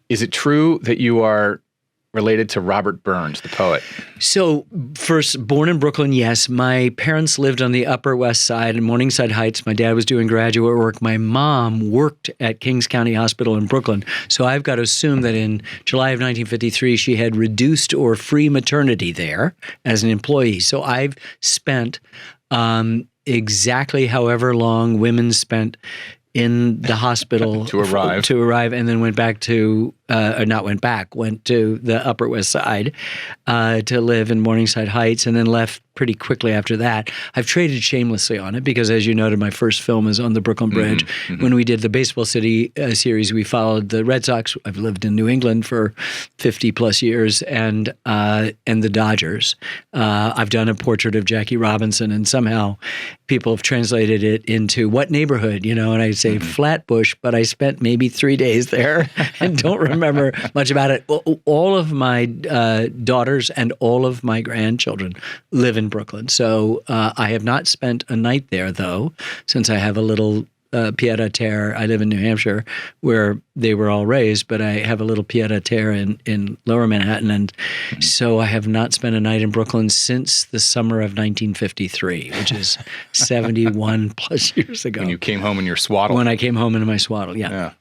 Is it true that you are related to Robert Burns, the poet? So first, born in Brooklyn, yes. My parents lived on the Upper West Side in Morningside Heights. My dad was doing graduate work. My mom worked at Kings County Hospital in Brooklyn. So I've got to assume that in July of 1953, she had reduced or free maternity there as an employee. So I've spent exactly however long women spent in the hospital to arrive, and then went to the Upper West Side to live in Morningside Heights, and then left pretty quickly after that. I've traded shamelessly on it because, as you noted, my first film is on the Brooklyn Bridge. When we did the Baseball City series, we followed the Red Sox. I've lived in New England for 50 plus years, and the Dodgers. I've done a portrait of Jackie Robinson, and somehow people have translated it into what neighborhood, and I say Flatbush, but I spent maybe 3 days there and don't remember much about it. All of my daughters and all of my grandchildren live in Brooklyn. So I have not spent a night there, though, since I have a little pied-à-terre. I live in New Hampshire, where they were all raised, but I have a little pied-à-terre in Lower Manhattan. And so I have not spent a night in Brooklyn since the summer of 1953, which is 71 plus years ago. When you came home in your swaddle. When I came home in my swaddle, yeah.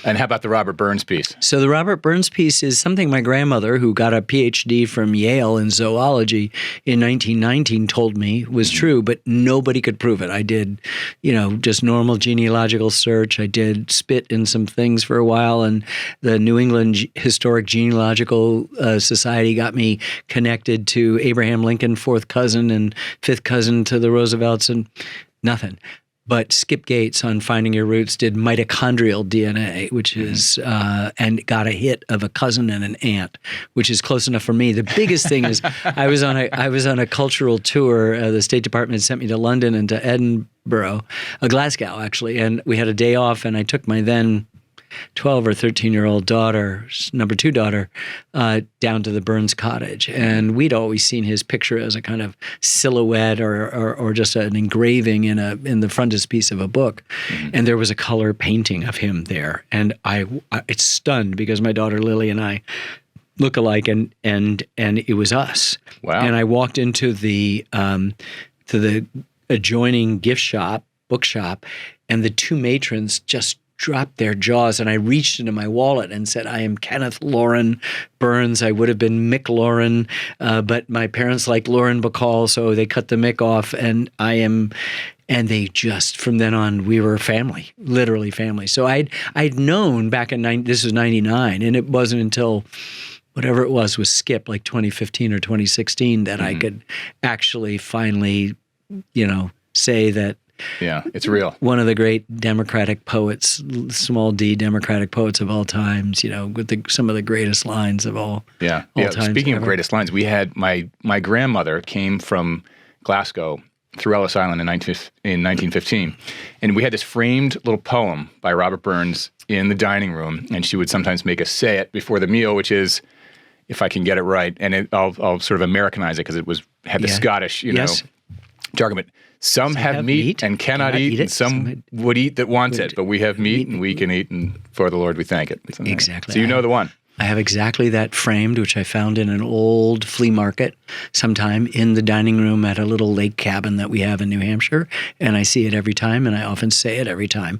And how about the Robert Burns piece? So the Robert Burns piece is something my grandmother, who got a PhD from Yale in zoology in 1919, told me was true, but nobody could prove it. I did, just normal genealogical search. I did spit in some things for a while, and the New England Historic Genealogical Society got me connected to Abraham Lincoln, fourth cousin and fifth cousin to the Roosevelts, and nothing. But Skip Gates on Finding Your Roots did mitochondrial DNA, which is, and got a hit of a cousin and an aunt, which is close enough for me. The biggest thing is I was on a cultural tour. The State Department sent me to London and to Edinburgh, Glasgow actually, and we had a day off, and I took my then 12 or 13-year-old daughter, number two daughter, down to the Burns cottage. And we'd always seen his picture as a kind of silhouette or just an engraving in the frontispiece of a book. And there was a color painting of him there. And it's stunned because my daughter Lily and I look alike, and it was us. Wow. And I walked into the adjoining bookshop, and the two matrons just dropped their jaws, and I reached into my wallet and said, I am Kenneth Loren Burns. I would have been Mick Loren, but my parents liked Lauren Bacall, so they cut the Mick off, and and they just, from then on, we were family, literally family. So I'd known back in, this was 99, and it wasn't until whatever it was Skip, like 2015 or 2016, that I could actually finally, say that, yeah, it's real. One of the great Democratic poets, small d Democratic poets of all times, with some of the greatest lines of all times. Speaking ever. of greatest lines, we had my grandmother came from Glasgow through Ellis Island in 1915, and we had this framed little poem by Robert Burns in the dining room, and she would sometimes make us say it before the meal, which is, if I can get it right, and I'll sort of Americanize it because it had the Scottish, jargon, but some have meat and cannot eat, and some would eat that want it. But we have meat and we can eat, and for the Lord we thank it. Exactly. So you know the one. I have exactly that framed, which I found in an old flea market sometime in the dining room at a little lake cabin that we have in New Hampshire. And I see it every time, and I often say it every time.